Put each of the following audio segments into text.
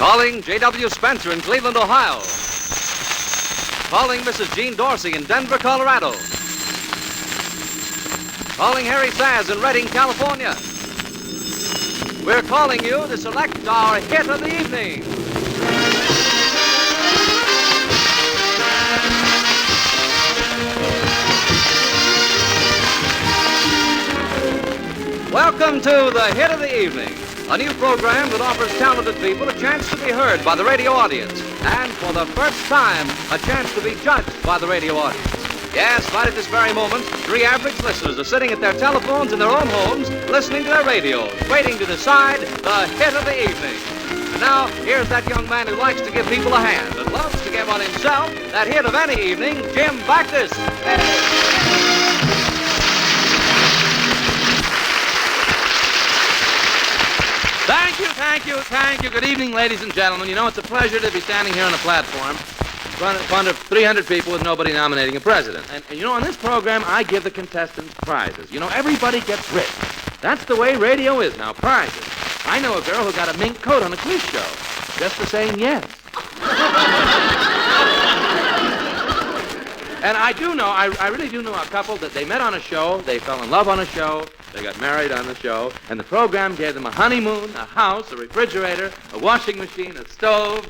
Calling J.W. Spencer in Cleveland, Ohio. Calling Mrs. Jean Dorsey in Denver, Colorado. Calling Harry Saz in Redding, California. We're calling you to select our hit of the evening. Welcome to the Hit of the Evening, a new program that offers talented people a chance to be heard by the radio audience, and for the first time, a chance to be judged by the radio audience. Yes, right at this very moment, 3 average listeners are sitting at their telephones in their own homes, listening to their radios, waiting to decide the hit of the evening. And now, here's that young man who likes to give people a hand and loves to give on himself that hit of any evening, Jim Backus. Thank you. Good evening, ladies and gentlemen. You know, it's a pleasure to be standing here on the platform in front of 300 people with nobody nominating a president. And you know, on this program, I give the contestants prizes. You know, everybody gets rich. That's the way radio is now, prizes. I know a girl who got a mink coat on a quiz show just for saying yes. And I really do know a couple that they met on a show, they fell in love on a show, they got married on the show, and the program gave them a honeymoon, a house, a refrigerator, a washing machine, a stove.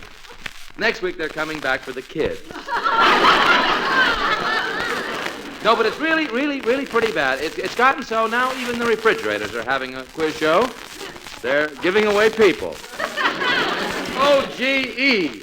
Next week, they're coming back for the kids. No, but it's really pretty bad. It's gotten so now even the refrigerators are having a quiz show. They're giving away people. O-G-E.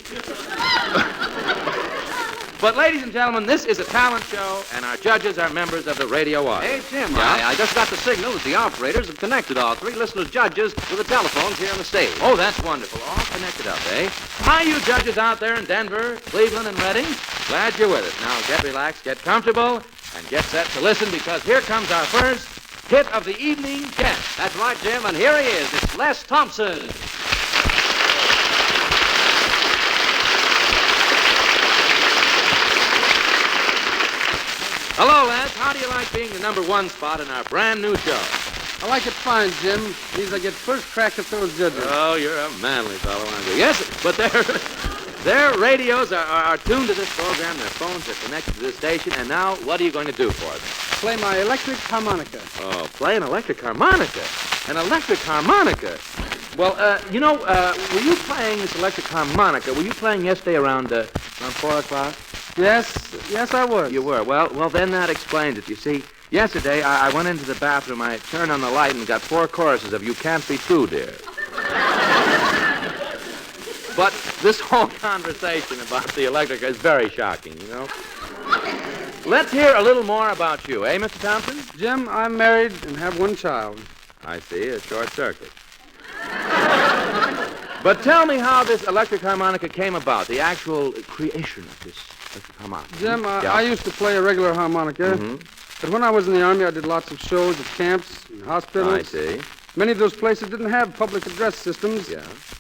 But, ladies and gentlemen, this is a talent show, and our judges are members of the radio audience. Hey, Jim, I just got the signal that the operators have connected all 3 listeners' judges with the telephones here on the stage. Oh, that's wonderful. All connected up, eh? Hi, you judges out there in Denver, Cleveland, and Redding. Glad you're with us. Now, get relaxed, get comfortable, and get set to listen, because here comes our first hit of the evening guest. That's right, Jim, and here he is. It's Les Thompson. Hello, Les. How do you like being the #1 spot in our brand new show? I like it fine, Jim. Means I get first crack at those judges. Oh, you're a manly fellow, aren't you? Yes, but their radios are tuned to this program. Their phones are connected to this station. And now, what are you going to do for them? Play my electric harmonica. Oh, play an electric harmonica. An electric harmonica. Well, were you playing this electric harmonica? Were you playing yesterday around 4 o'clock? Yes, I was. You were. Well, then that explains it. You see, yesterday I went into the bathroom, I turned on the light and got 4 choruses of You Can't Be True, Dear. But this whole conversation about the electric is very shocking, you know. Let's hear a little more about you, eh, Mr. Thompson? Jim, I'm married and have 1 child. I see, a short circuit. But tell me how this electric harmonica came about, the actual creation of this electric harmonica. Jim, I used to play a regular harmonica, but when I was in the Army, I did lots of shows at camps and hospitals. I see. Many of those places didn't have public address systems,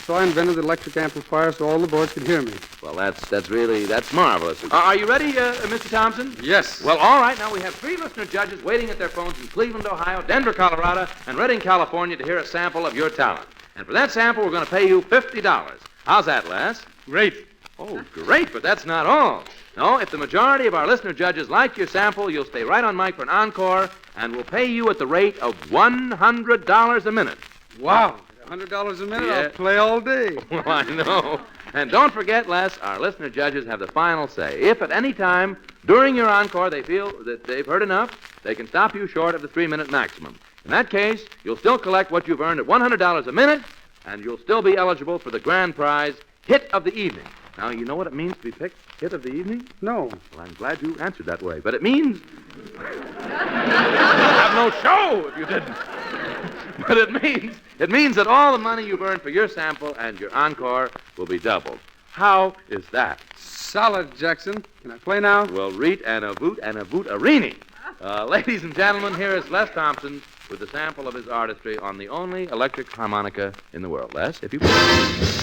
so I invented the electric amplifier so all the boys could hear me. Well, that's marvelous. Are you ready, Mr. Thompson? Yes. Well, all right. Now we have 3 listener judges waiting at their phones in Cleveland, Ohio, Denver, Colorado, and Redding, California to hear a sample of your talent. And for that sample, we're going to pay you $50. How's that, Les? Great. Oh, great, but that's not all. No, if the majority of our listener judges like your sample, you'll stay right on mic for an encore, and we'll pay you at the rate of $100 a minute. Wow. $100 a minute? Yeah. I'll play all day. Well, I know. And don't forget, Les, our listener judges have the final say. If at any time during your encore they feel that they've heard enough, they can stop you short of the 3-minute maximum. In that case, you'll still collect what you've earned at $100 a minute, and you'll still be eligible for the grand prize, Hit of the Evening. Now, you know what it means to be picked Hit of the Evening? No. Well, I'm glad you answered that way. But it means... You'd have no show if you didn't. But it means that all the money you've earned for your sample and your encore will be doubled. How is that? Solid, Jackson. Can I play now? Well, reet and a voot arini. Ladies and gentlemen, here is Les Thompson with a sample of his artistry on the only electric harmonica in the world. Les, if you please.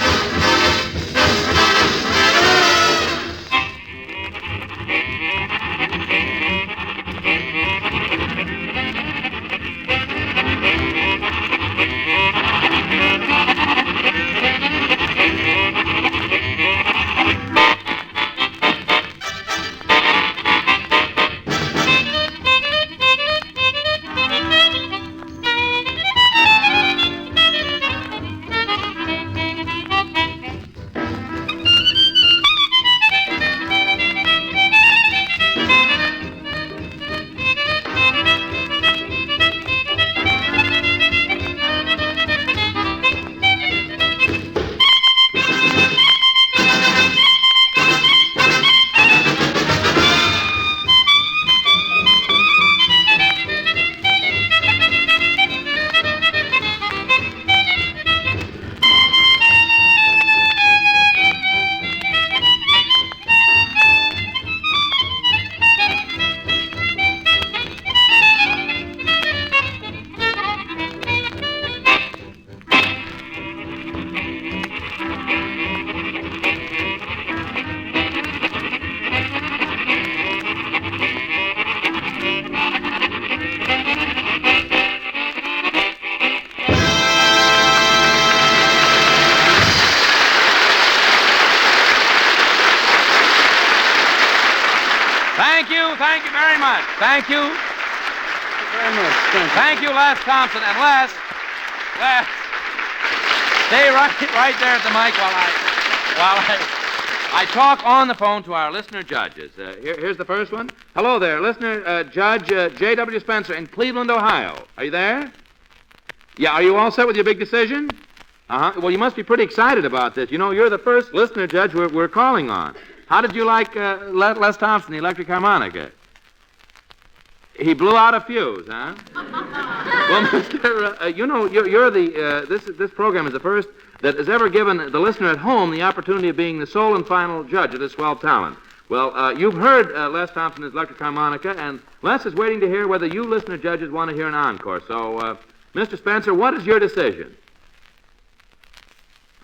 much. Thank you. Very much. Thank you. Thank you, Les Thompson. And Les, stay right there at the mic while I talk on the phone to our listener judges. Here's the first one. Hello there, listener Judge J.W. Spencer in Cleveland, Ohio. Are you there? Yeah, are you all set with your big decision? Uh-huh. Well, you must be pretty excited about this. You know, you're the first listener judge we're calling on. How did you like Les Thompson, the electric harmonica? He blew out a fuse, huh? Well, Mr. You know, you're the this program is the first that has ever given the listener at home the opportunity of being the sole and final judge of this swell talent. Well, you've heard Les Thompson's electric harmonica, and Les is waiting to hear whether you listener judges want to hear an encore. So, Mr. Spencer, what is your decision?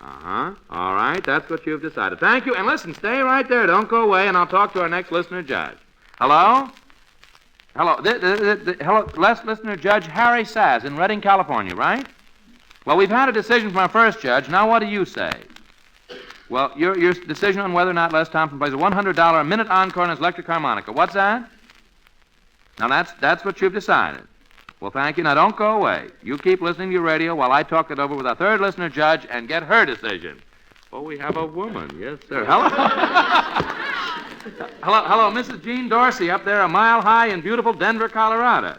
Uh-huh. All right, that's what you've decided. Thank you, and listen, stay right there. Don't go away, and I'll talk to our next listener judge. Hello? Hello, hello, listener Judge Harry Saz in Redding, California, right? Well, we've had a decision from our first judge. Now, what do you say? Well, your decision on whether or not Les Thompson plays a $100 a minute encore on his electric harmonica. What's that? Now, that's what you've decided. Well, thank you. Now, don't go away. You keep listening to your radio while I talk it over with our third listener judge and get her decision. Oh, we have a woman. Yes, sir. Hello. Hello, Mrs. Jean Dorsey up there a mile high in beautiful Denver, Colorado.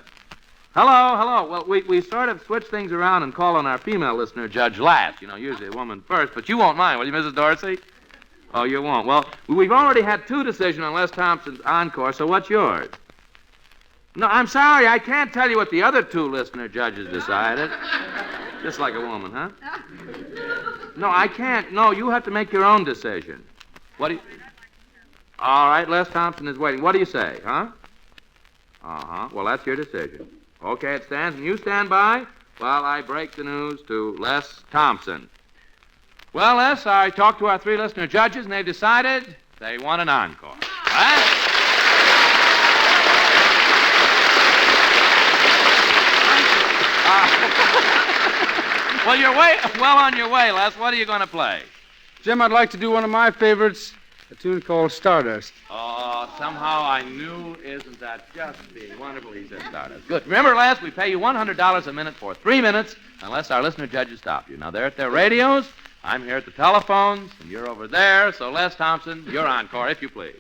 Hello. Well, we sort of switch things around and call on our female listener judge last. You know, usually a woman first, but you won't mind, will you, Mrs. Dorsey? Oh, you won't. Well, we've already had two decisions on Les Thompson's encore, so what's yours? No, I'm sorry, I can't tell you what the other two listener judges decided. Just like a woman, huh? No, I can't. No, you have to make your own decision. What do you... All right, Les Thompson is waiting. What do you say, huh? Uh-huh. Well, that's your decision. Okay, it stands, and you stand by while I break the news to Les Thompson. Well, Les, I talked to our three listener judges, and they've decided they want an encore. Right? Well, you're well on your way, Les. What are you going to play? Jim, I'd like to do one of my favorites, a tune called Stardust. Oh, somehow I knew, isn't that just being wonderful? He said Stardust. Good. Remember, Les, we pay you $100 a minute for 3 minutes unless our listener judges stop you. Now, they're at their radios, I'm here at the telephones, and you're over there. So, Les Thompson, your encore, if you please.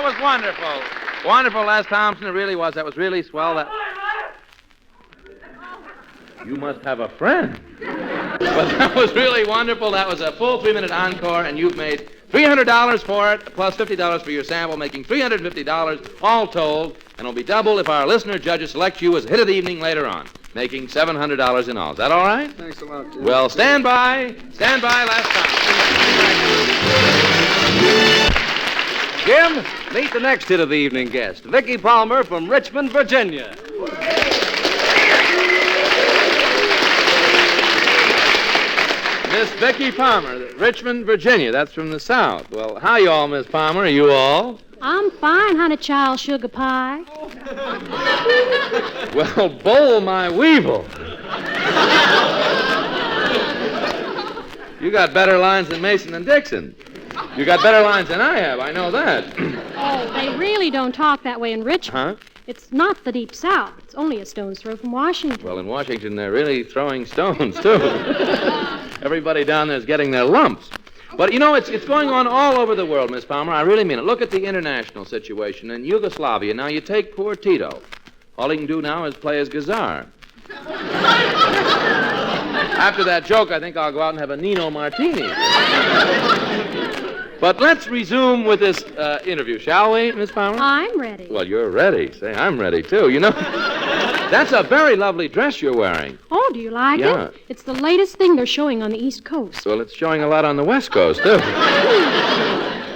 was wonderful. Wonderful, Les Thompson. It really was. That was really swell. You must have a friend. But that was really wonderful. That was a full 3-minute encore, and you've made $300 for it, plus $50 for your sample, making $350 all told, and it'll be double if our listener judges select you as hit of the evening later on, making $700 in all. Is that all right? Thanks a lot, Jim. Well, stand by. Stand by last time. Jim, meet the next hit of the evening guest, Vicky Palmer from Richmond, Virginia. Miss Vicky Palmer, Richmond, Virginia. That's from the South. Well, how you all, Miss Palmer? Are you all? I'm fine, honey child sugar pie. Well, bowl my weevil. You got better lines than Mason and Dixon. You got better lines than I have. I know that. Oh, they really don't talk that way in Richmond. Huh? It's not the deep South. It's only a stone's throw from Washington. Well, in Washington, they're really throwing stones, too. Everybody down there's getting their lumps. But, you know, it's going on all over the world, Miss Palmer. I really mean it. Look at the international situation in Yugoslavia. Now, you take poor Tito. All he can do now is play his guitar. After that joke, I think I'll go out and have a Nino Martini. But let's resume with this interview, shall we, Miss Palmer? I'm ready. Well, you're ready. Say, I'm ready, too. You know, that's a very lovely dress you're wearing. Oh, do you like Yeah. it? It's the latest thing they're showing on the East Coast. Well, it's showing a lot on the West Coast, too.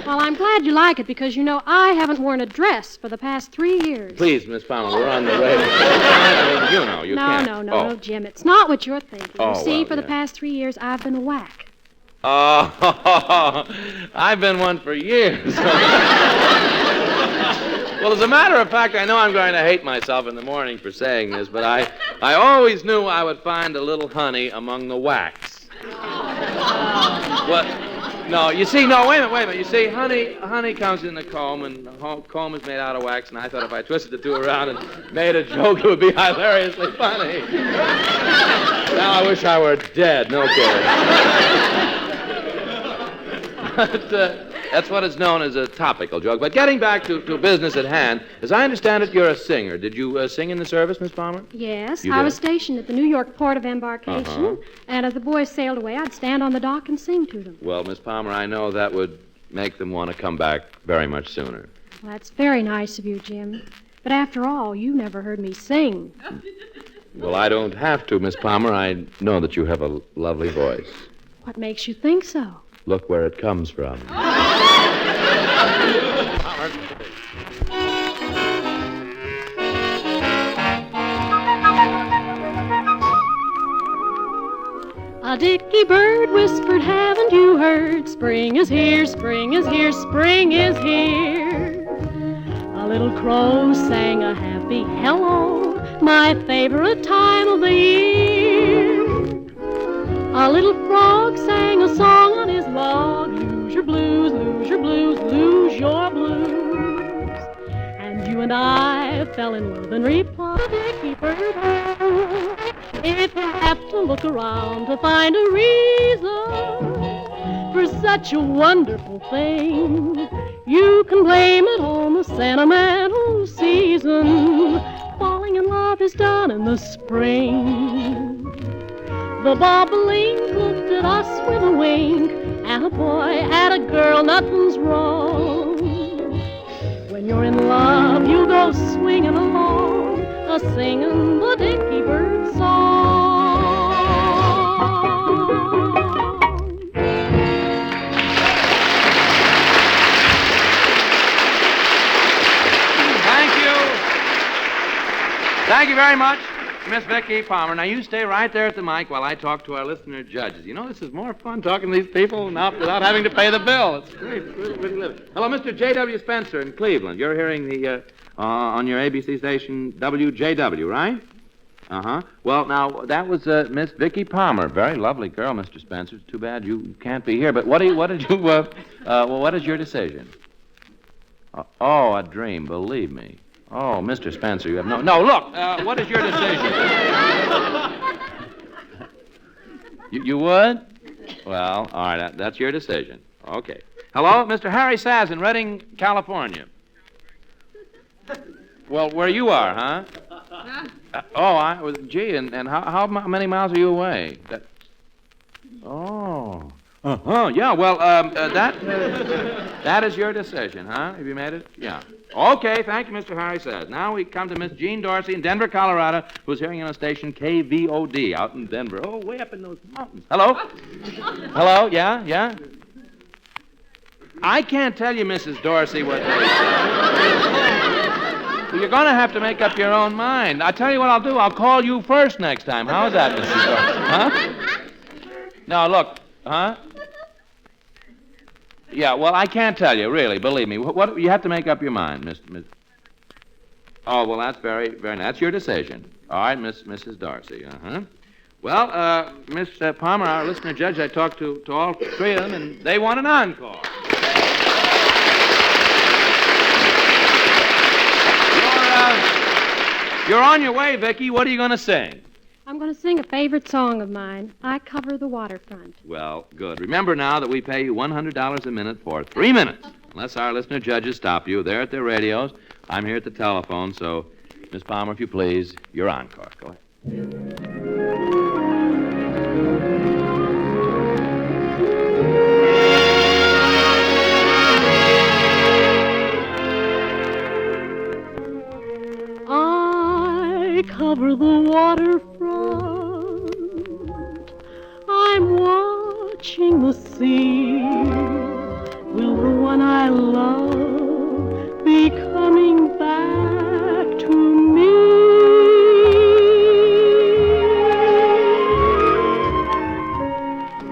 Well, I'm glad you like it because, you know, I haven't worn a dress for the past 3 years. Please, Miss Palmer, we're on the radio. I mean, you know, you can't. No, Jim. It's not what you're thinking. Oh, You see, well, for the yeah. past 3 years, I've been a whack. Oh, I've been one for years. Well, as a matter of fact, I know I'm going to hate myself in the morning for saying this, but I always knew I would find a little honey among the wax. What? No, you see, no, wait a minute. You see, honey comes in the comb, and the comb is made out of wax, and I thought if I twisted the two around and made a joke, it would be hilariously funny. Now I wish I were dead, no kidding. But that's what is known as a topical joke. But getting back to business at hand, as I understand it, you're a singer. Did you sing in the service, Miss Palmer? Yes, You I did? was stationed at the New York port of embarkation, and as the boys sailed away, I'd stand on the dock and sing to them. Well, Miss Palmer, I know that would make them want to come back very much sooner. Well, that's very nice of you, Jim. But after all, you never heard me sing. Well, I don't have to, Miss Palmer. I know that you have a lovely voice. What makes you think so? Look where it comes from. A dicky bird whispered, haven't you heard? Spring is here, spring is here, spring is here. A little crow sang a happy hello, my favorite time of the year. A little frog sang a song on his log, lose your blues, lose your blues, lose your blues. And you and I fell in love and replied, dicky bird, if you have to look around to find a reason for such a wonderful thing, you can blame it on the sentimental season. Falling in love is done in the spring. The bobolinks looked at us with a wink, and a boy and a girl, nothing's wrong. When you're in love, you go swinging along, a-singing the dicky bird song. Thank you. Thank you very much, Miss Vicky Palmer. Now, you stay right there at the mic while I talk to our listener judges. You know, this is more fun talking to these people without having to pay the bill. It's great. It's really living. Hello, Mr. J.W. Spencer in Cleveland. You're hearing the, on your ABC station, WJW, right? Uh-huh. Well, now, that was Miss Vicky Palmer. Very lovely girl, Mr. Spencer. It's too bad you can't be here. But what is your decision? Oh, a dream, believe me. Oh, Mr. Spencer, you have no... No, look, what is your decision? You would? Well, all right, that's your decision. Okay. Hello? Mr. Harry Saz in Redding, California. Well, where you are, huh? Gee, and how many miles are you away? Yeah, well, that is your decision, huh? Have you made it? Yeah. Okay, thank you, Mr. Harry Says. Now we come to Miss Jean Dorsey in Denver, Colorado, who's hearing on a station KVOD out in Denver. Oh, way up in those mountains. Hello? Hello? Yeah? I can't tell you, Mrs. Dorsey, what they say. Well, you're going to have to make up your own mind. I tell you what I'll do. I'll call you first next time. How's that, Mrs. Dorsey? Huh? No, look. Huh? Yeah, well, I can't tell you, really, believe me. What you have to make up your mind, Miss. Oh, well, that's very, very nice. That's your decision. All right, Mrs. Dorsey. Uh-huh. Well, Miss Palmer, our listener judge, I talked to all three of them, and they want an encore. You're on your way, Vicki. What are you going to sing? I'm going to sing a favorite song of mine. I Cover the Waterfront. Well, good. Remember now that we pay you $100 a minute for 3 minutes. Unless our listener judges stop you. They're at their radios. I'm here at the telephone, so, Miss Palmer, if you please, your encore. Go ahead. I cover the waterfront. I'm watching the sea. Will the one I love be coming back to me?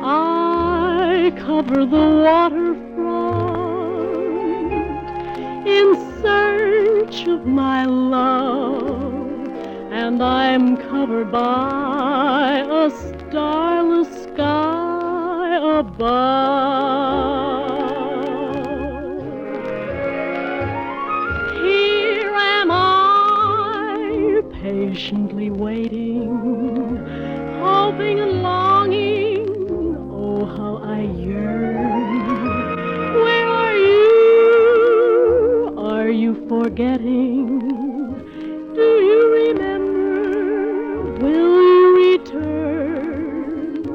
I cover the waterfront in search of my love. And I'm covered by a starless sky above. Here am I, patiently waiting, hoping and longing. Oh, how I yearn. Where are you? Are you forgetting? Do you remember? Will you return?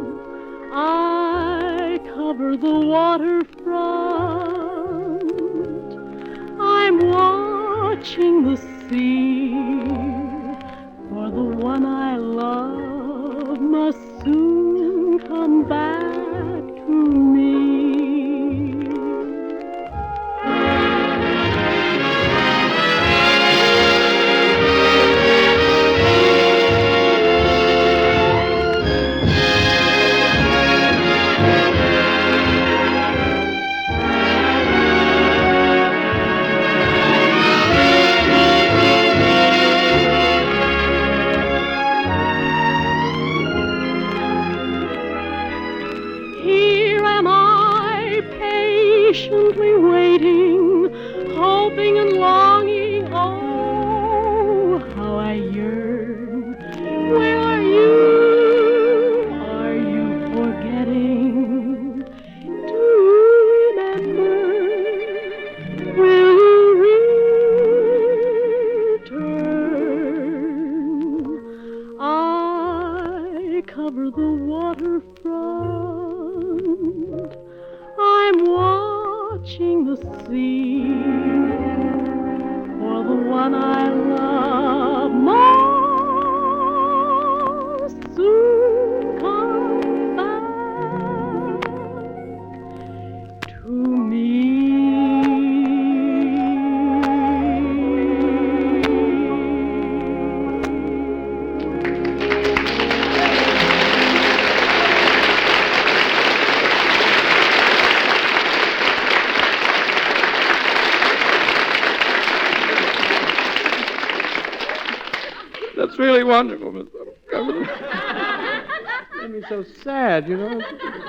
I cover the waterfront. I'm watching the sea. For the one I love must soon come back to me. Patiently waiting, hoping and longing. Oh, how I yearn. Where are you? Are you forgetting? Do you remember? Will you return? I cover the waterfront. I'm watching the sea for the one I love must soon come back to me. That's really wonderful, Miss Palmer. Made me so sad, you know.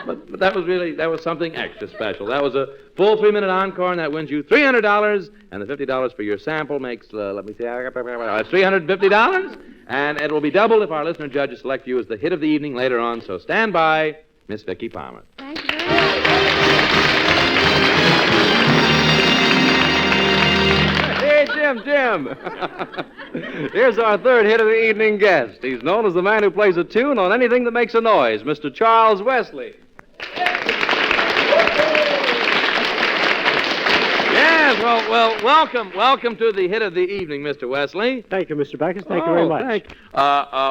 But that was something extra special. That was a full 3-minute encore, and that wins you $300, and the $50 for your sample makes, $350, and it will be doubled if our listener judges select you as the hit of the evening later on. So stand by, Miss Vicki Palmer. Thank you very much. Jim. Here's our third hit of the evening guest. He's known as the man who plays a tune on anything that makes a noise, Mr. Charles Wesley. Yes, well, welcome to the hit of the evening, Mr. Wesley. Thank you, Mr. Backus. Thank you very much.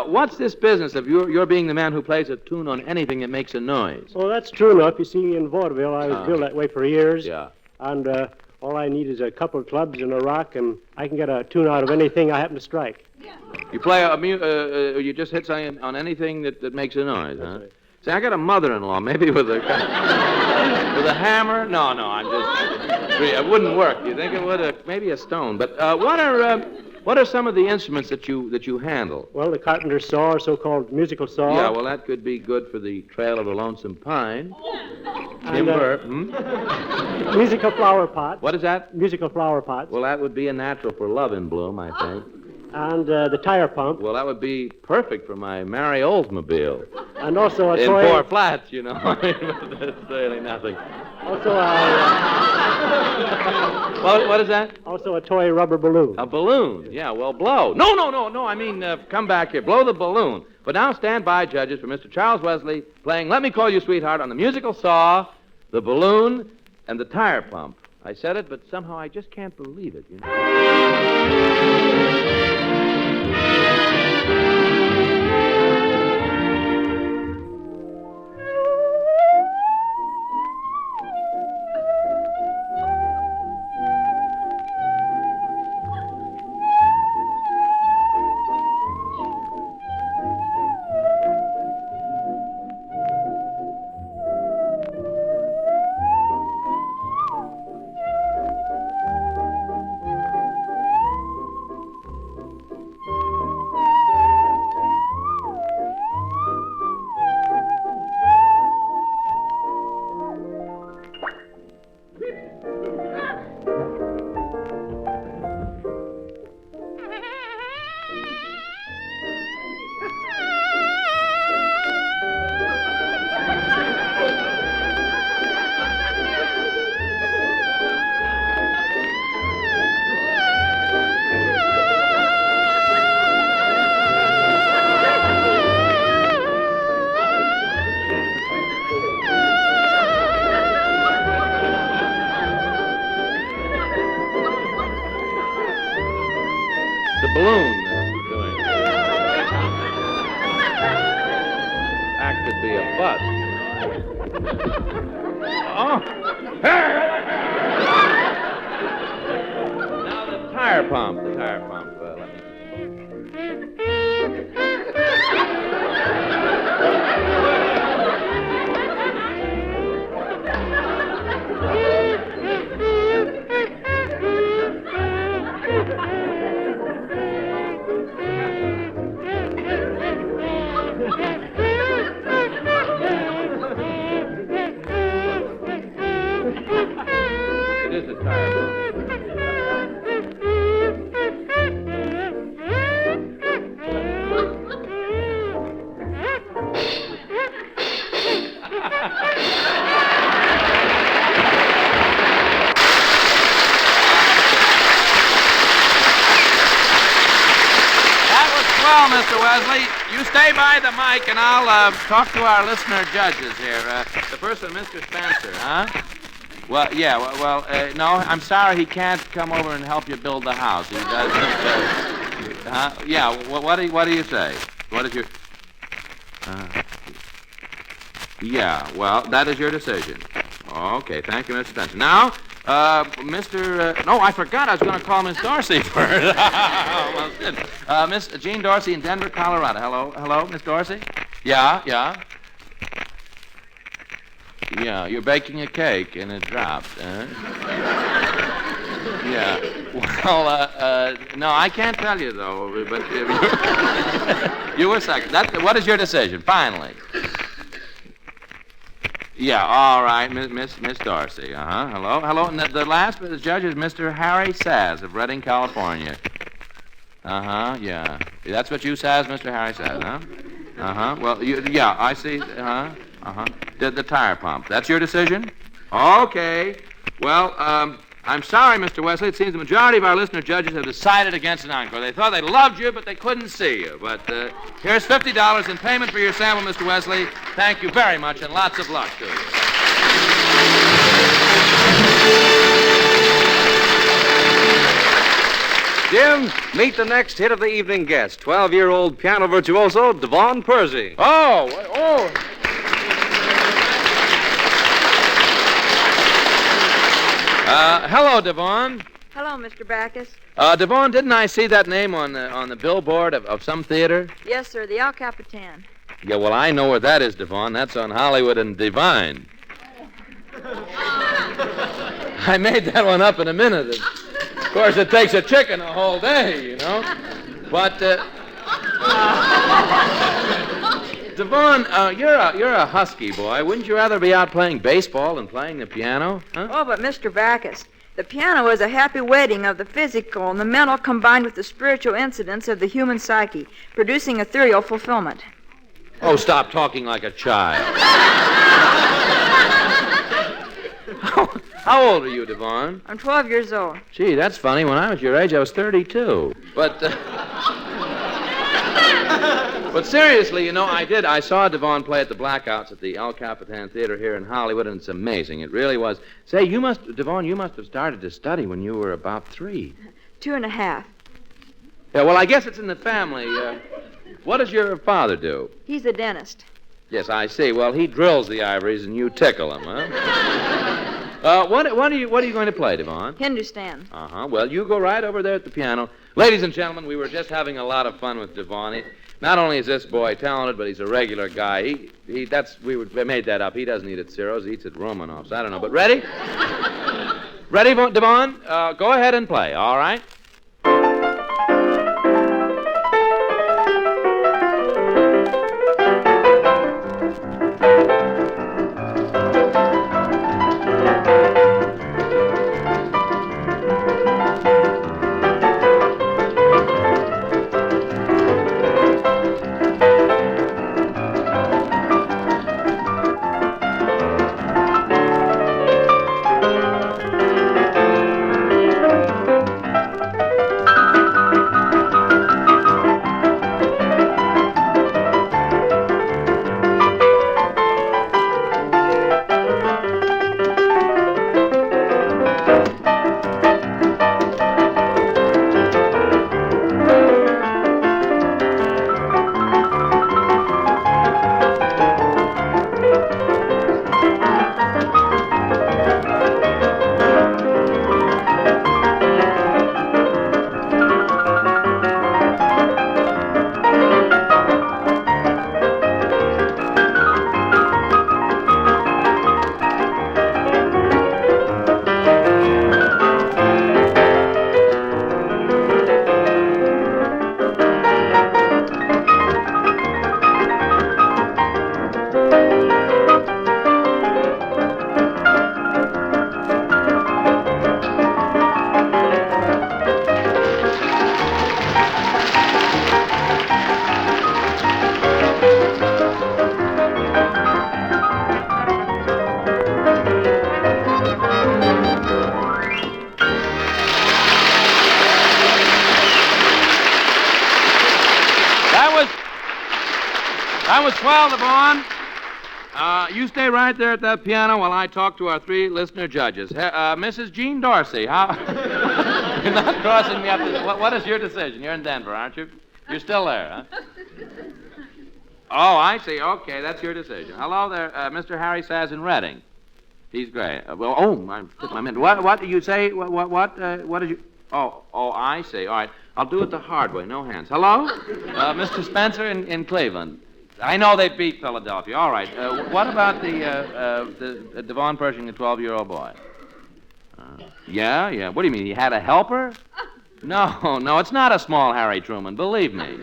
What's this business of your being the man who plays a tune on anything that makes a noise? Well, that's true enough. You see, in vaudeville, I was billed that way for years. Yeah. And all I need is a couple of clubs and a rock, and I can get a tune out of anything I happen to strike. You play you just hit something on anything that makes a noise, huh? Right. See, I got a mother-in-law, maybe with a with a hammer. No, I'm just. It wouldn't work. You think it would? Maybe a stone. But what are some of the instruments that you handle? Well, the carpenter's saw, or so-called musical saw. Yeah, well, that could be good for the trail of a lonesome pine. And, Timber. musical flower pot. What is that? Musical flower pots. Well, that would be a natural for Love in Bloom, I think. And the tire pump. Well, that would be perfect for my Mary Oldsmobile. And also a In toy. 4 flats, you know. That's really nothing. Also What is that? also a toy rubber balloon. A balloon. Yeah, well, blow. No. I mean, come back here. Blow the balloon. But now stand by, judges, for Mr. Charles Wesley playing Let Me Call You Sweetheart on the musical saw, the balloon, and the tire pump. I said it, but somehow I just can't believe it, you know. The balloon that's doing. That could be a bust. Oh. Now the tire pump. Let me. It is a tire pump. Well, Mr. Wesley, you stay by the mic, and I'll talk to our listener judges here. The first one, Mr. Spencer, huh? Well, yeah, no, I'm sorry he can't come over and help you build the house. He doesn't, yeah, what do you say? What is your... yeah, well, that is your decision. Okay, thank you, Mr. Spencer. Now, no, I forgot I was going to call Miss Dorsey first. Almost did. Miss Jean Dorsey in Denver, Colorado. Hello, Miss Dorsey? Yeah. Yeah, you're baking a cake and it dropped, huh? Yeah. Well, no, I can't tell you, though, but you were second. What is your decision, finally? Yeah, all right, Miss Dorsey. Hello. And the last judge is Mr. Harry Saz of Redding, California. Yeah. That's what you Saz, Mr. Harry Saz, huh? Well, yeah, I see. The tire pump. That's your decision? Okay. Well, I'm sorry, Mr. Wesley. It seems the majority of our listener judges have decided against an encore. They thought they loved you, but they couldn't see you. But here's $50 in payment for your sample, Mr. Wesley. Thank you very much, and lots of luck to you. Jim, meet the next hit of the evening guest, 12-year-old piano virtuoso Devon Percy. Oh. Hello, Devon. Hello, Mr. Backus. Devon, didn't I see that name on the billboard of some theater? Yes, sir, the El Capitan. Yeah, well, I know where that is, Devon. That's on Hollywood and Divine. I made that one up in a minute. Of course, it takes a chicken a whole day, you know. But, Devon, you're a husky boy. Wouldn't you rather be out playing baseball than playing the piano? Huh? Oh, but Mr. Backus, the piano is a happy wedding of the physical and the mental combined with the spiritual incidents of the human psyche, producing ethereal fulfillment. Oh, stop talking like a child. How old are you, Devon? I'm 12 years old. Gee, that's funny. When I was your age, I was 32. But seriously, you know, I saw Devon play at the Blackouts at the El Capitan Theater here in Hollywood, and it's amazing. It really was. Say, Devon, you must have started to study when you were about 3. 2.5. Yeah, well, I guess it's in the family. What does your father do? He's a dentist. Yes, I see. Well, he drills the ivories and you tickle them, huh? What are you going to play, Devon? Hindustan. Uh-huh. Well, you go right over there at the piano. Ladies and gentlemen, we were just having a lot of fun with Devon. Not only is this boy talented, but he's a regular guy. We made that up. He doesn't eat at Ciro's. He eats at Romanoff's. I don't know. But ready? Ready, Devon? Go ahead and play, all right? That was 12, Devon. You stay right there at that piano while I talk to our 3 listener judges. Mrs. Jean Dorsey, how... You're not crossing me up. What is your decision? You're in Denver, aren't you? You're still there, huh? Oh, I see. Okay, that's your decision. Hello there, Mr. Harry Saz in Reading. He's great. I took my minute. What did you say? What did you... Oh, I see. All right. I'll do it the hard way. No hands. Hello? Mr. Spencer in Cleveland. I know they beat Philadelphia. All right. What about the Devon Pershing, the 12-year-old boy? Yeah. What do you mean? He had a helper? No, it's not a small Harry Truman. Believe me.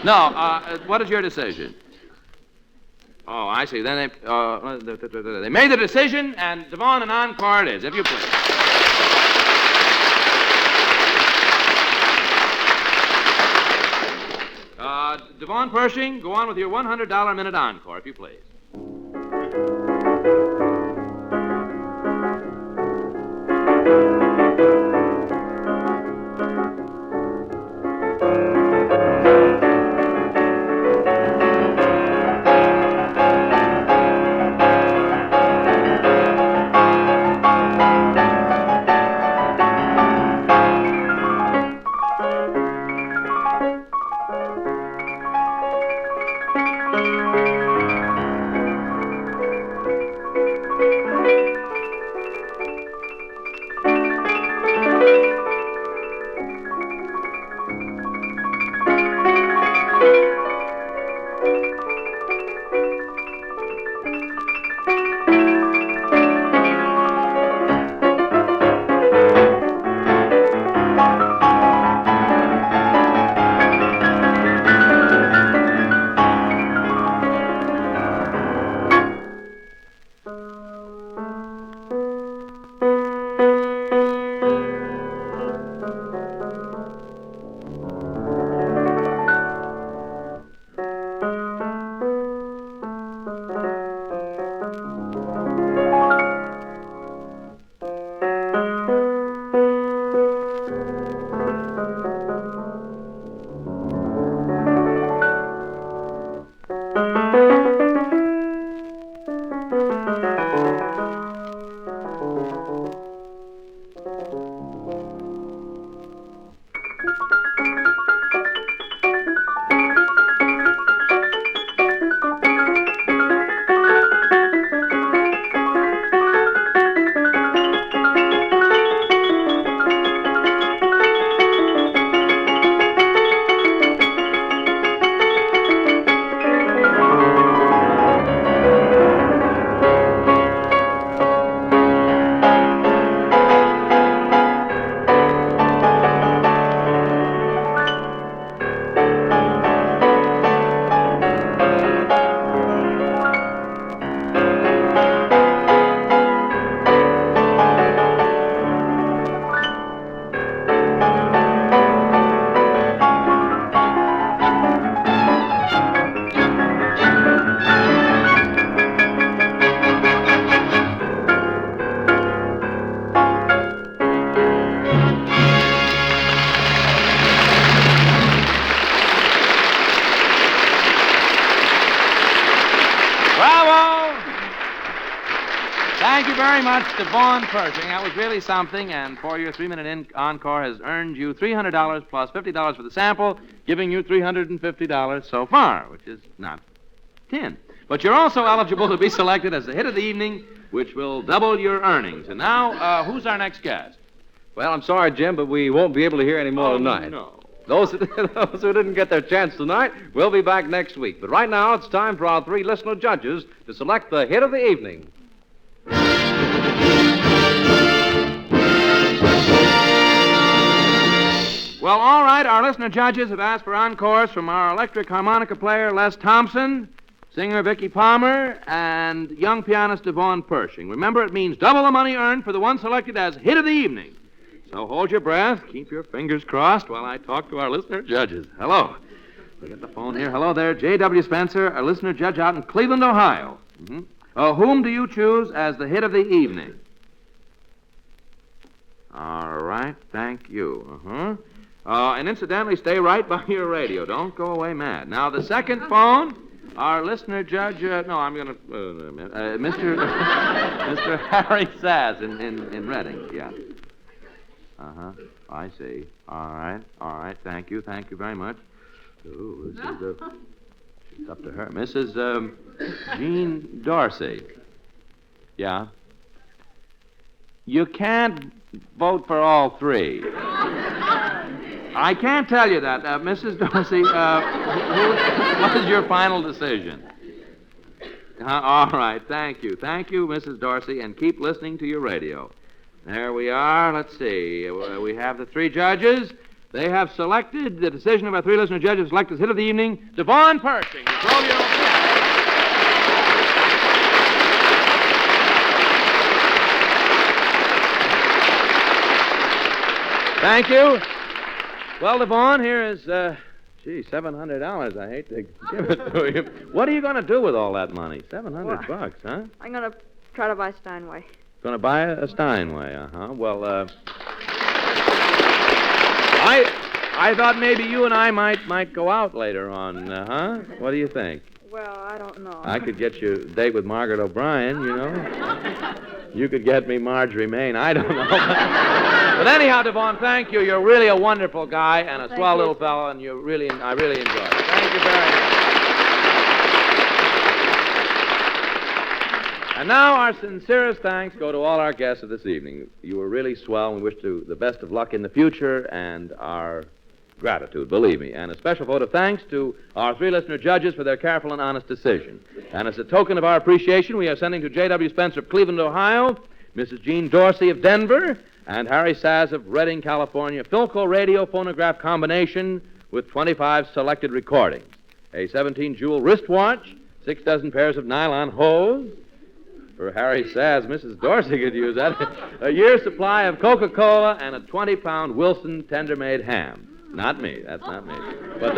No. What is your decision? Oh, I see. Then they made the decision, and Devon an encore it is, if you please. Devon Pershing, go on with your $100 minute encore, if you please. Thank you very much to Vaughn Pershing. That was really something, and for your 3-minute encore has earned you $300 plus $50 for the sample, giving you $350 so far, which is not 10. But you're also eligible to be selected as the hit of the evening, which will double your earnings. And now, who's our next guest? Well, I'm sorry, Jim, but we won't be able to hear any more tonight. No. Those who didn't get their chance tonight will be back next week. But right now, it's time for our 3 listener judges to select the hit of the evening. Well, all right, our listener judges have asked for encores from our electric harmonica player, Les Thompson, singer Vicky Palmer, and young pianist Vaughn Pershing. Remember, it means double the money earned for the one selected as hit of the evening. So hold your breath, keep your fingers crossed while I talk to our listener judges. Hello. We get the phone here. Hello there, J.W. Spencer, a listener judge out in Cleveland, Ohio. Whom do you choose as the hit of the evening? All right, thank you. And incidentally, stay right by your radio. Don't go away mad. Now, the second phone, our listener judge, Mr. Harry Saz in Reading, yeah. I see. All right, thank you very much. Ooh, this is, it's up to her. Mrs. Jean Dorsey. Yeah. You can't vote for all 3. I can't tell you that. Mrs. Dorsey, what is your final decision? All right, thank you. Thank you, Mrs. Dorsey, and keep listening to your radio. There we are. Let's see. We have the 3 judges. They have selected, the decision of our 3 listener judges selected as hit of the evening, Vaughn Pershing. Roll your own piano. Thank you. Well, Vaughn, here is, $700. I hate to give it to you. What are you going to do with all that money? $700 bucks, huh? I'm going to try to buy Steinway. Going to buy a Steinway, Well, I thought maybe you and I might go out later on, What do you think? Well, I don't know. I could get you a date with Margaret O'Brien, you know. You could get me Marjorie Main. I don't know. But anyhow, Vaughn, thank you. You're really a wonderful guy and a swell little fellow, and I really enjoyed it. Thank you very much. And now our sincerest thanks go to all our guests of this evening. You were really swell, and we wish you the best of luck in the future and our gratitude, believe me. And a special vote of thanks to our 3 listener judges for their careful and honest decision. And as a token of our appreciation, we are sending to J.W. Spencer of Cleveland, Ohio, Mrs. Jean Dorsey of Denver, and Harry Saz of Redding, California, Philco radio phonograph combination with 25 selected recordings, a 17-jewel wristwatch, 6 dozen pairs of nylon hose. For Harry Saz, Mrs. Dorsey could use that. A year's supply of Coca-Cola and a 20-pound Wilson tender-made ham. Not me. That's not me. But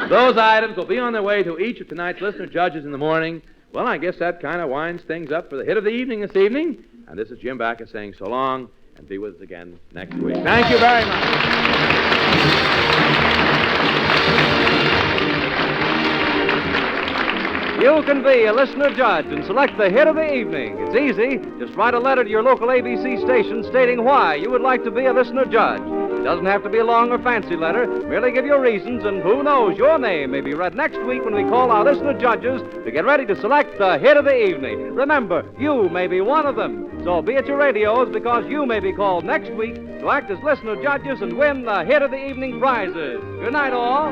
those items will be on their way to each of tonight's listener judges in the morning. Well, I guess that kind of winds things up for the hit of the evening this evening. And this is Jim Backus saying so long, and be with us again next week. Thank you very much. You can be a listener judge and select the hit of the evening. It's easy. Just write a letter to your local ABC station stating why you would like to be a listener judge. It doesn't have to be a long or fancy letter. Merely give your reasons, and who knows, your name may be read next week when we call our listener judges to get ready to select the hit of the evening. Remember, you may be one of them. So be at your radios, because you may be called next week to act as listener judges and win the hit of the evening prizes. Good night, all.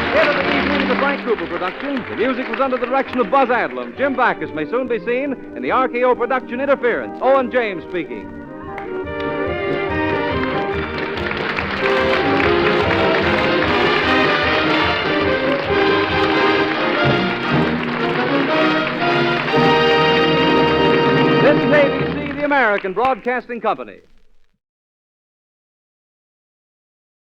Hit of the Evening is a Frank Cooper production. The music was under the direction of Buzz Adlam. Jim Backus may soon be seen in the RKO production Interference. Owen James speaking. This is ABC, the American Broadcasting Company.